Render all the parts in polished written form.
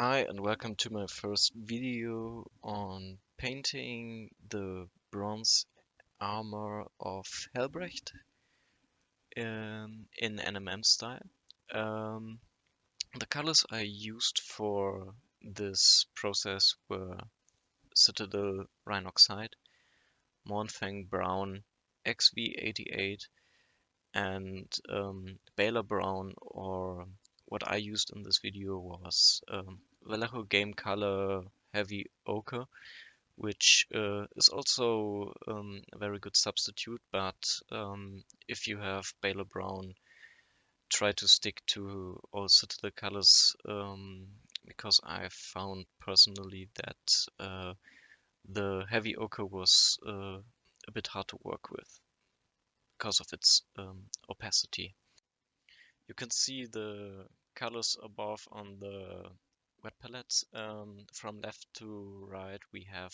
Hi and welcome to my first video on painting the bronze armor of Helbrecht in NMM style. Um, the colors I used for this process were Citadel Rhinox, Mournfang Brown, XV88 and Balor Brown, or what I used in this video was Vallejo Game Color Heavy Ochre, which is also a very good substitute, but if you have Balor Brown, try to stick to also to the colors, because I found personally that the heavy ochre was a bit hard to work with because of its opacity. You can see the colors above on the wet palette. From left to right, we have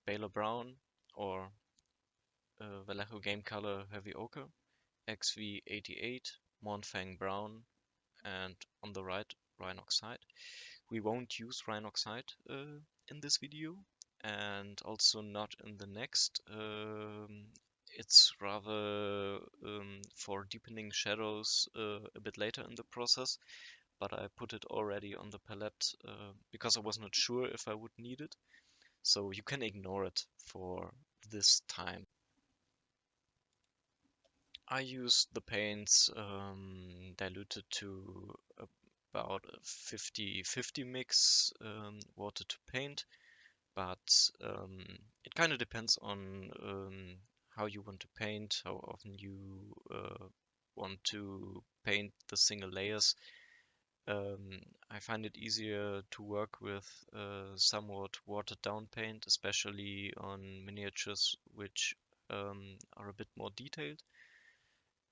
Balor Brown or Vallejo Game Color Heavy Ochre, XV88, Mournfang Brown, and on the right, Rhinox. We won't use Rhinox in this video, and also not in the next. It's rather for deepening shadows a bit later in the process, but I put it already on the palette because I was not sure if I would need it. So you can ignore it for this time. I used the paints diluted to about a 50-50 mix, water to paint, but it kind of depends on how you want to paint, how often you want to paint the single layers. I find it easier to work with somewhat watered down paint, especially on miniatures which are a bit more detailed,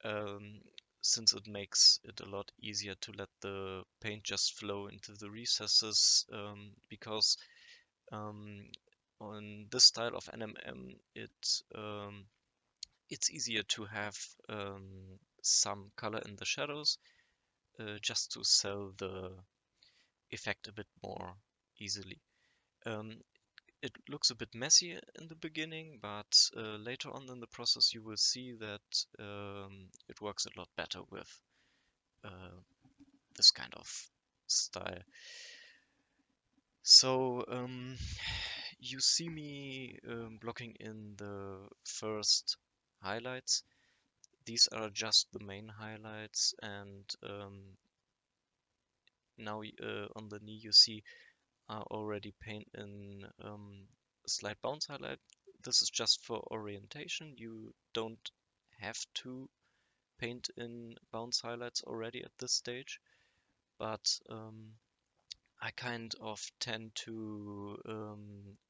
um, since it makes it a lot easier to let the paint just flow into the recesses, because um, on this style of NMM, it's easier to have some color in the shadows, just to sell the effect a bit more easily. Um, it looks a bit messy in the beginning, but later on in the process you will see that it works a lot better with uh, this kind of style. So you see me blocking in the first highlights. These are just the main highlights, and now on the knee you see I already paint in a slight bounce highlight. This is just for orientation. You don't have to paint in bounce highlights already at this stage, but I kind of tend to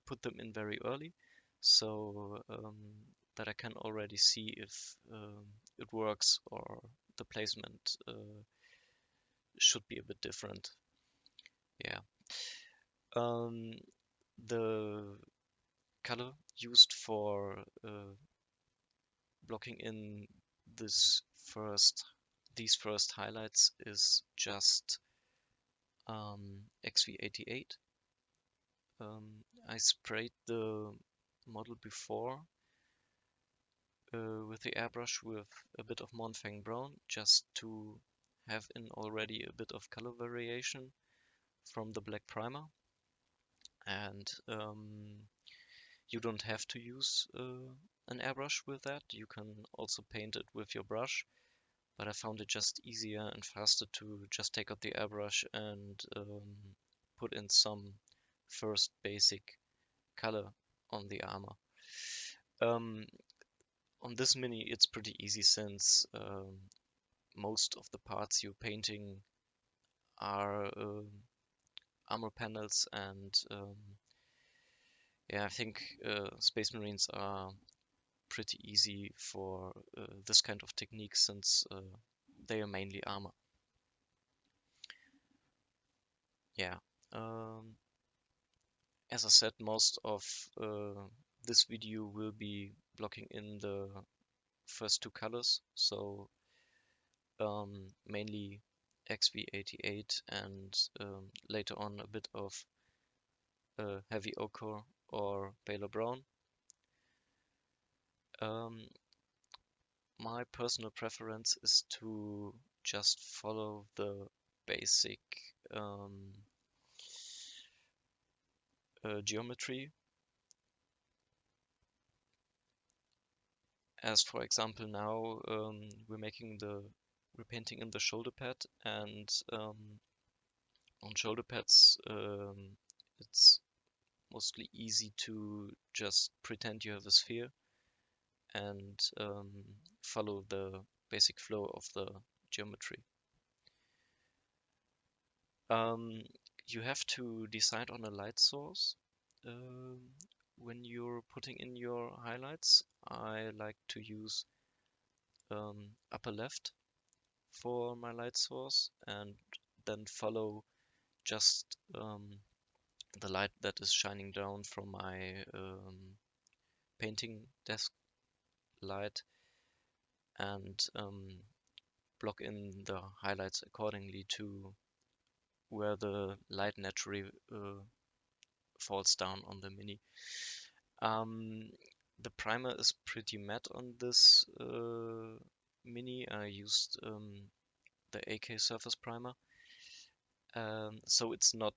put them in very early, so that I can already see if it works or the placement should be a bit different. Yeah. Um, the color used for blocking in this first these first highlights is just XV88. I sprayed the model before with the airbrush with a bit of Mournfang Brown, just to have in already a bit of color variation from the black primer. And you don't have to use an airbrush with that. You can also paint it with your brush, but I found it just easier and faster to just take out the airbrush and put in some first basic color on the armor. On this mini it's pretty easy, since most of the parts you're painting are armor panels, and yeah, I think Space Marines are pretty easy for this kind of technique, since they are mainly armor. Yeah, as I said, most of this video will be blocking in the first two colors, so mainly XV88 and later on a bit of heavy ochre or Balor brown. My personal preference is to just follow the basic geometry. As for example, now we're painting in the shoulder pad, and on shoulder pads it's mostly easy to just pretend you have a sphere and follow the basic flow of the geometry. You have to decide on a light source when you're putting in your highlights. I like to use upper left for my light source and then follow just the light that is shining down from my painting desk light, and block in the highlights accordingly to where the light naturally falls down on the Mini. The primer is pretty matte on this Mini. I used the AK surface primer, so it's not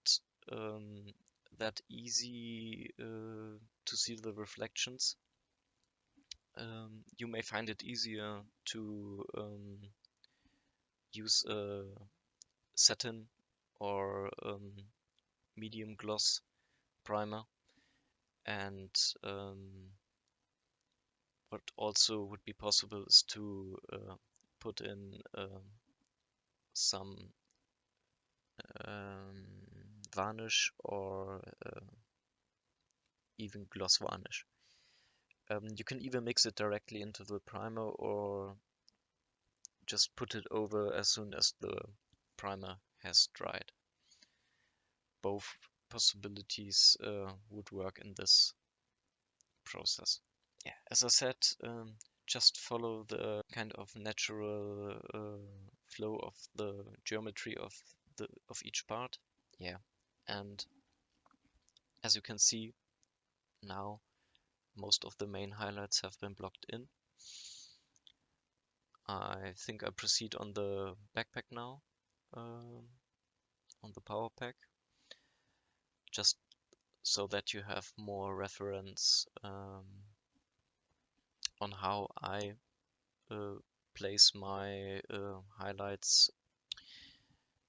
that easy to see the reflections. You may find it easier to use a satin or medium gloss primer, and what also would be possible is to put in some varnish or even gloss varnish. You can either mix it directly into the primer or just put it over as soon as the primer has dried. Both possibilities would work in this process. Yeah, as I said, just follow the kind of natural flow of the geometry of each part. Yeah, and as you can see now, most of the main highlights have been blocked in. I think I proceed on the backpack now, on the power pack, just so that you have more reference on how I place my highlights.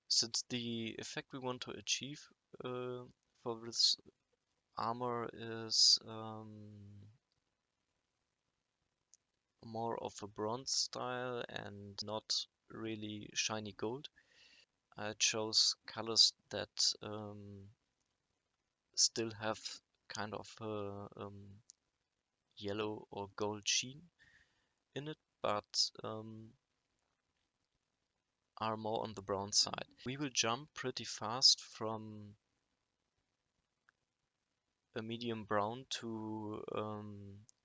Since the effect we want to achieve for this armor is more of a bronze style and not really shiny gold, I chose colors that still have kind of a yellow or gold sheen in it, but are more on the brown side. We will jump pretty fast from a medium brown to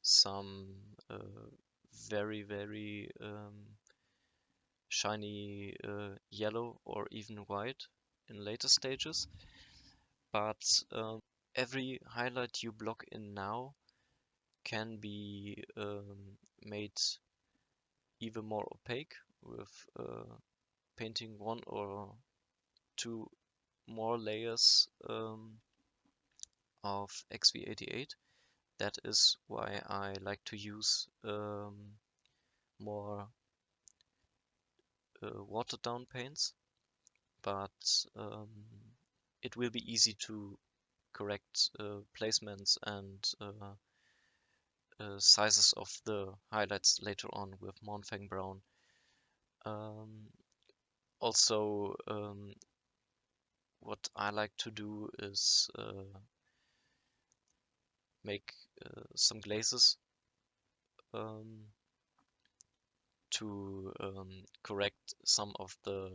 some very shiny yellow or even white in later stages. But every highlight you block in now can be made even more opaque with painting one or two more layers of XV88. That is why I like to use more watered down paints, but it will be easy to correct placements and sizes of the highlights later on with Mournfang brown. Also, what I like to do is make some glazes to correct some of the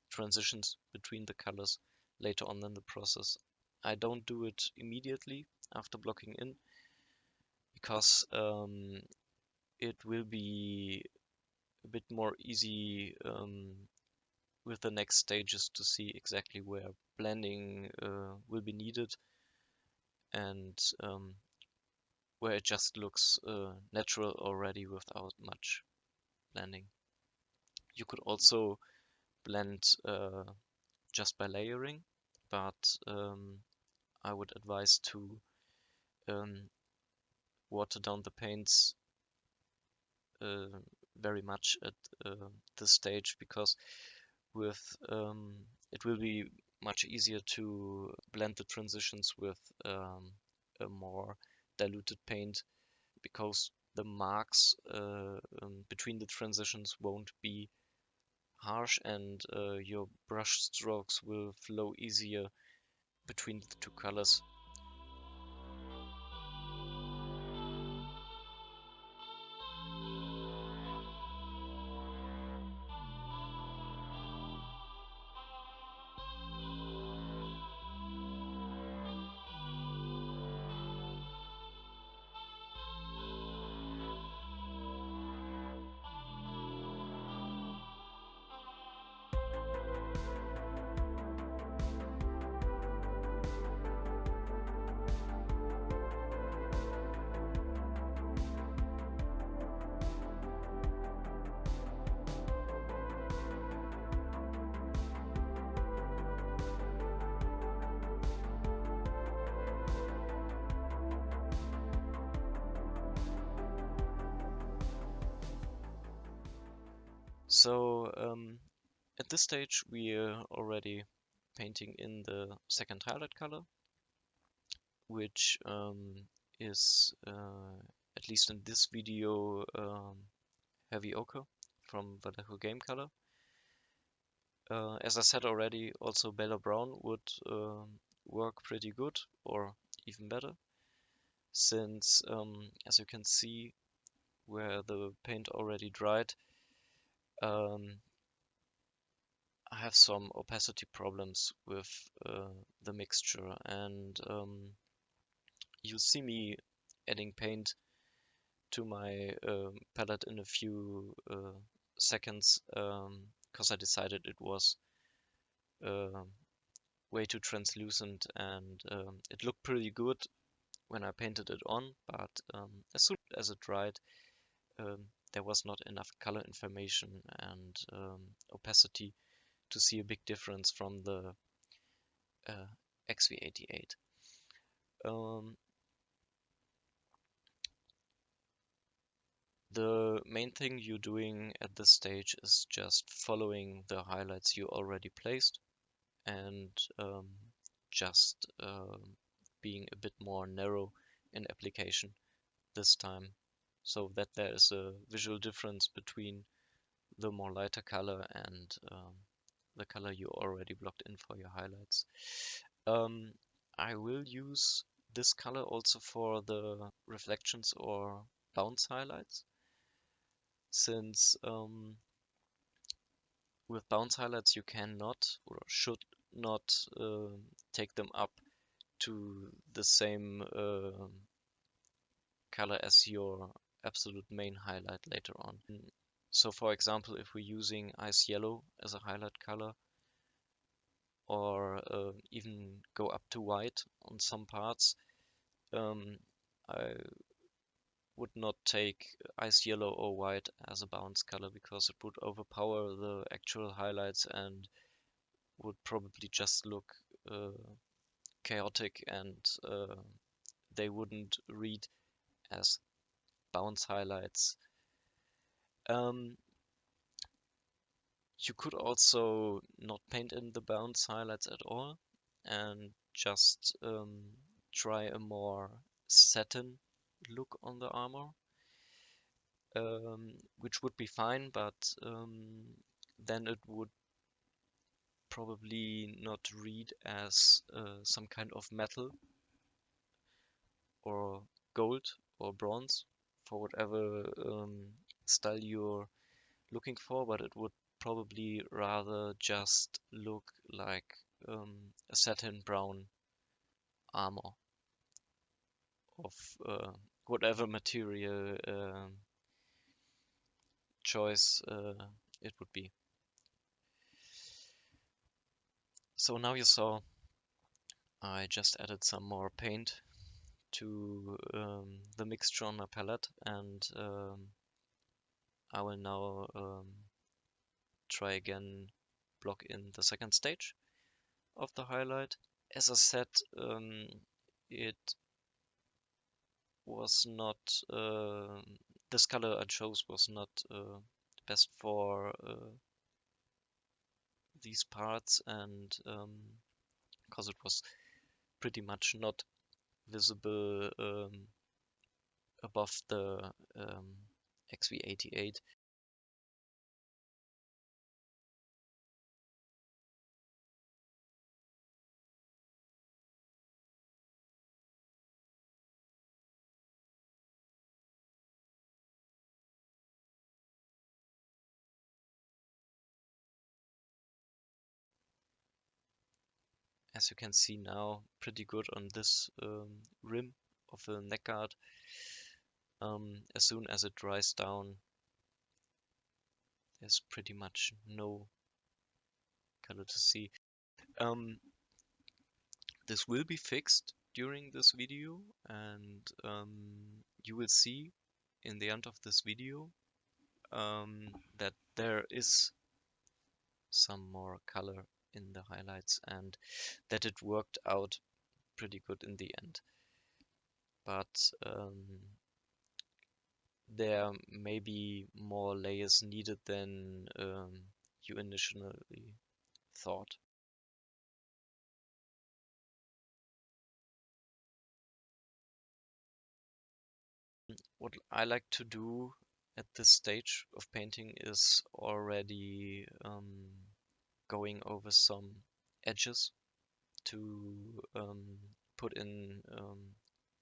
transitions between the colors later on in the process. I don't do it immediately after blocking in, because it will be a bit more easy with the next stages to see exactly where blending will be needed, and where it just looks natural already without much blending. You could also blend just by layering, but I would advise to water down the paints very much at this stage, because with it will be much easier to blend the transitions with a more diluted paint, because the marks between the transitions won't be harsh, and your brush strokes will flow easier between the two colors. So at this stage we are already painting in the second highlight color, which is at least in this video heavy ochre from Vallejo game color. As I said already, also Balor brown would work pretty good, or even better, since as you can see where the paint already dried, I have some opacity problems with the mixture, and you'll see me adding paint to my palette in a few seconds, because I decided it was way too translucent, and it looked pretty good when I painted it on, but as soon as it dried, there was not enough color information and opacity to see a big difference from the XV88. The main thing you're doing at this stage is just following the highlights you already placed, and just being a bit more narrow in application this time, so that there is a visual difference between the more lighter color and the color you already blocked in for your highlights. I will use this color also for the reflections or bounce highlights, since with bounce highlights you cannot or should not take them up to the same color as your absolute main highlight later on. So for example, if we're using ice yellow as a highlight color, or even go up to white on some parts, I would not take ice yellow or white as a bounce color, because it would overpower the actual highlights and would probably just look chaotic, and they wouldn't read as bounce highlights. You could also not paint in the bounce highlights at all, and just try a more satin look on the armor, which would be fine, but then it would probably not read as some kind of metal or gold or bronze, for whatever style you're looking for, but it would probably rather just look like a satin brown armor of whatever material choice it would be. So now you saw I just added some more paint to the mixture on my palette, and I will now try again block in the second stage of the highlight. As I said, it was not this color I chose was not best for these parts, and because it was pretty much not visible above the XV88. As you can see now, pretty good on this rim of the neck guard. As soon as it dries down, there's pretty much no color to see. This will be fixed during this video, and you will see in the end of this video that there is some more color in the highlights and that it worked out pretty good in the end. But there may be more layers needed than you initially thought. What I like to do at this stage of painting is already going over some edges to put in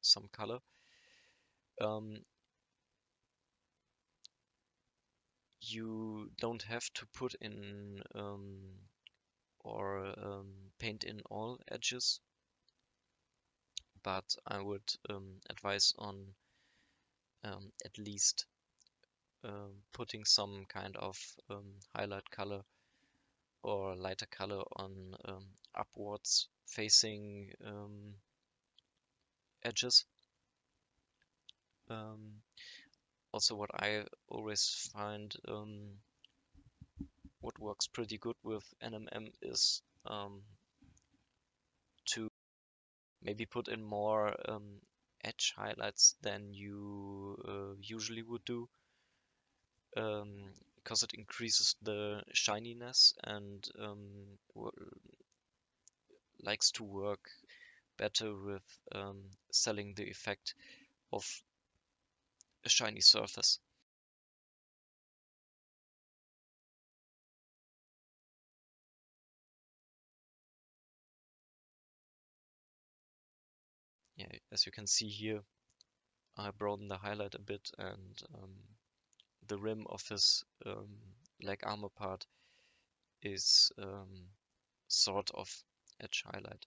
some color. You don't have to put in or paint in all edges, but I would advise on at least putting some kind of highlight color or lighter color on upwards facing edges. Also, what I always find what works pretty good with NMM is to maybe put in more edge highlights than you usually would do, because it increases the shininess and likes to work better with selling the effect of a shiny surface. Yeah, as you can see here, I broadened the highlight a bit, and the rim of his leg armor part is sort of edge highlighted.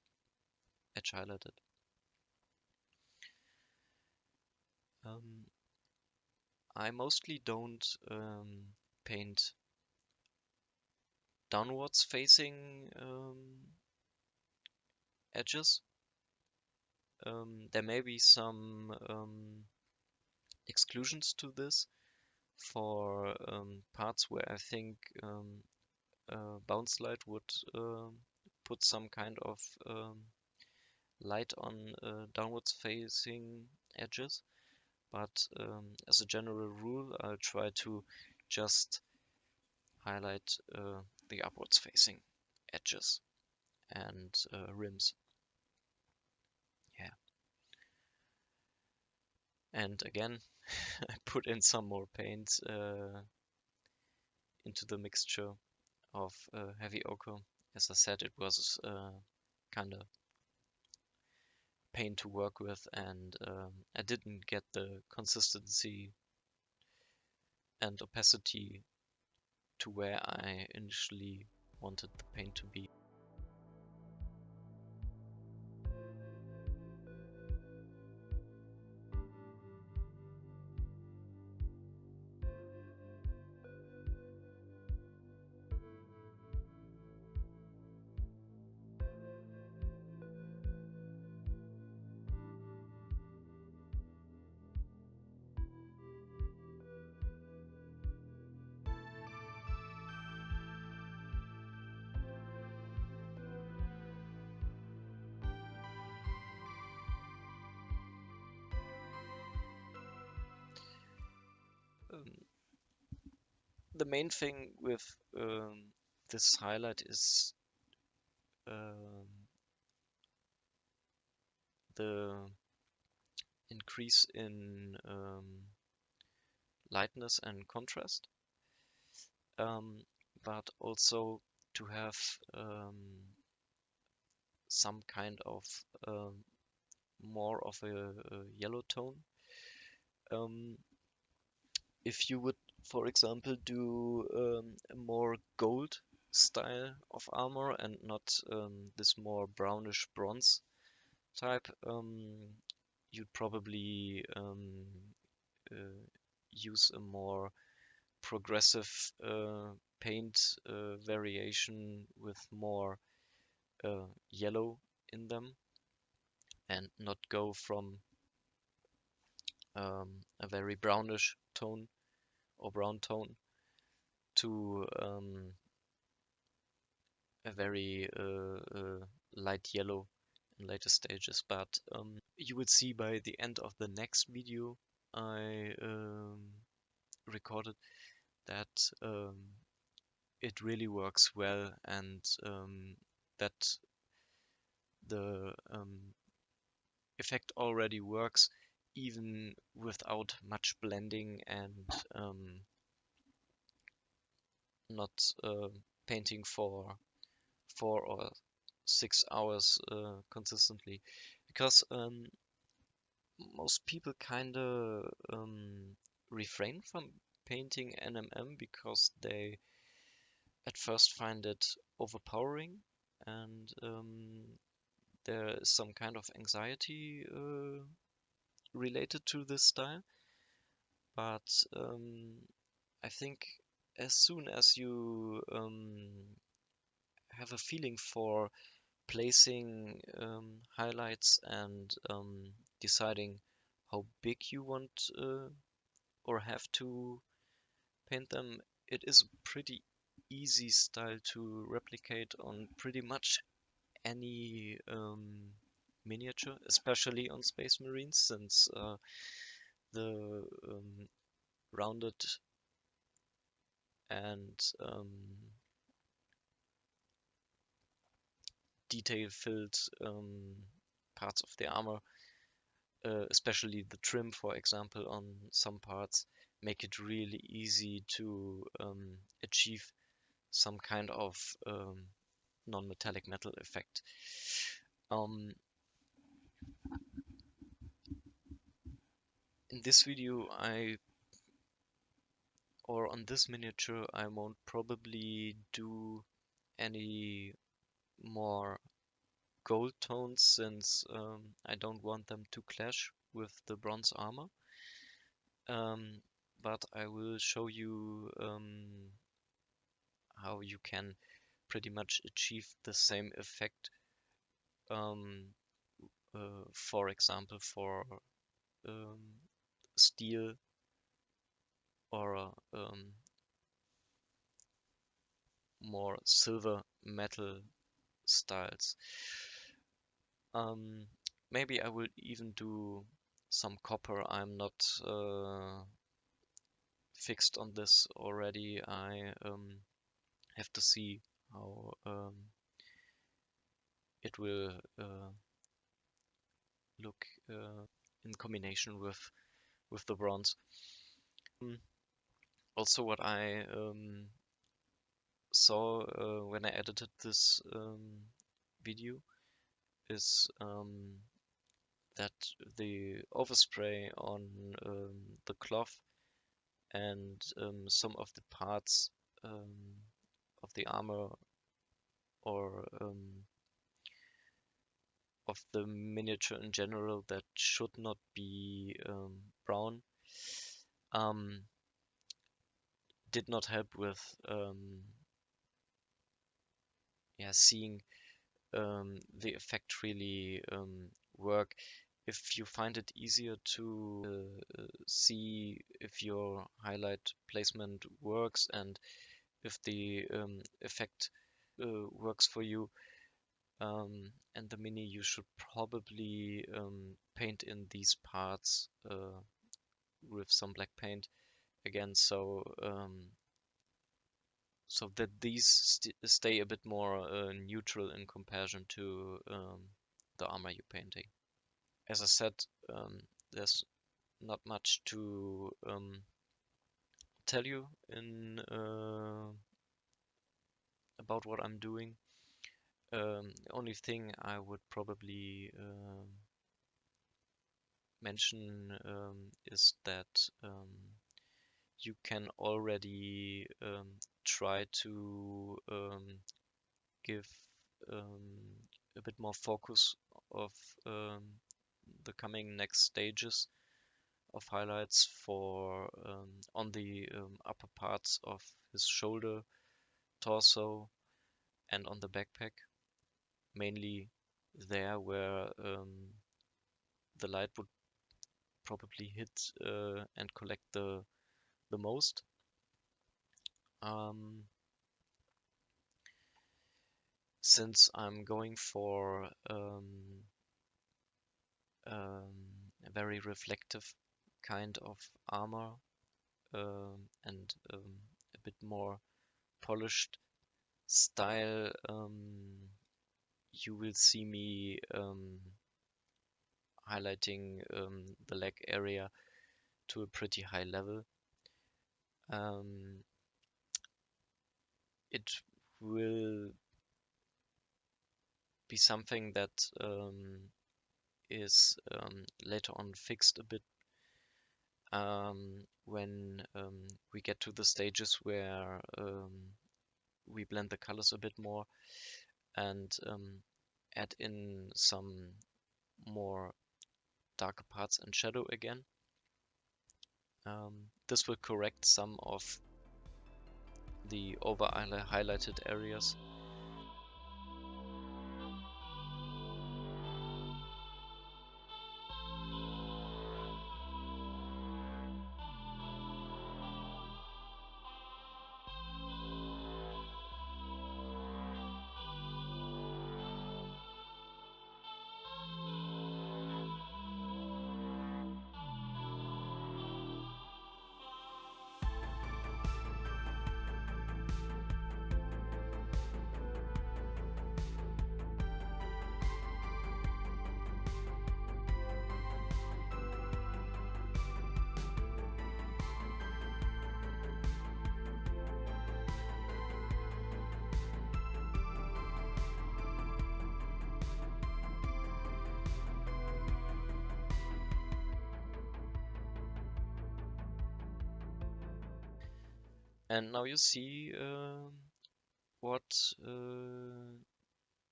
I mostly don't paint downwards facing edges. There may be some exclusions to this for parts where I think Bounce Light would put some kind of light on downwards facing edges, but as a general rule, I'll try to just highlight the upwards facing edges and rims. Yeah. And again, I put in some more paint into the mixture of heavy ochre. As I said, it was kind of pain to work with, and I didn't get the consistency and opacity to where I initially wanted the paint to be. the main thing with this highlight is the increase in lightness and contrast, but also to have some kind of more of a yellow tone. If you would, for example, do a more gold style of armor and not this more brownish bronze type, you'd probably use a more progressive paint variation with more yellow in them, and not go from a very brownish tone or brown tone to a very light yellow in later stages. But you will see by the end of the next video I recorded that it really works well, and that the effect already works even without much blending and not painting for 4 or 6 hours consistently, because most people kinda refrain from painting NMM because they at first find it overpowering, and there is some kind of anxiety related to this style. But I think as soon as you have a feeling for placing highlights and deciding how big you want or have to paint them, it is a pretty easy style to replicate on pretty much any miniature, especially on Space Marines, since the rounded and detail-filled parts of the armor, especially the trim, for example, on some parts, make it really easy to achieve some kind of non-metallic metal effect. In this video, on this miniature, I won't probably do any more gold tones, since I don't want them to clash with the bronze armor. But I will show you how you can pretty much achieve the same effect, for example, for steel or more silver metal styles. Maybe I will even do some copper. I'm not fixed on this already. I have to see how it will look in combination with the bronze. Also, what I saw when I edited this video is that the overspray on the cloth and some of the parts of the armor or of the miniature in general that should not be brown did not help with seeing the effect really work. If you find it easier to see if your highlight placement works and if the effect works for you and the mini, you should probably paint in these parts with some black paint again, so that these stay a bit more neutral in comparison to the armor you're painting. As I said, there's not much to tell you in about what I'm doing. The only thing I would probably mention is that you can already try to give a bit more focus of the coming next stages of highlights for on the upper parts of his shoulder, torso, and on the backpack, mainly there where the light would probably hit and collect the most. Since I'm going for a very reflective kind of armor and a bit more polished style, you will see me highlighting the leg area to a pretty high level. It will be something that is later on fixed a bit when we get to the stages where we blend the colors a bit more and add in some more darker parts and shadow again. This will correct some of the over highlighted areas. And now you see what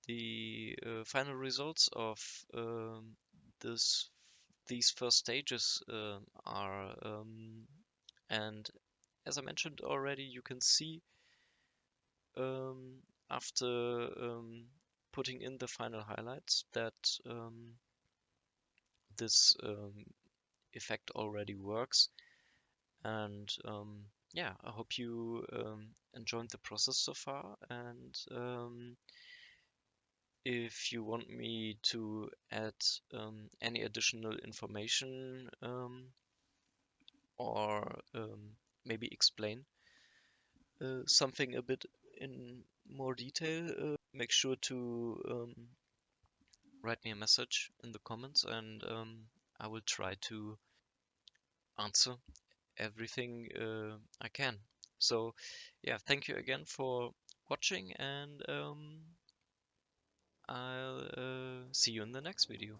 the final results of these first stages are. And as I mentioned already, you can see after putting in the final highlights that this effect already works. And yeah, I hope you enjoyed the process so far. And if you want me to add any additional information or maybe explain something a bit in more detail, make sure to write me a message in the comments, and I will try to answer everything I can. So yeah, thank you again for watching, and I'll see you in the next video.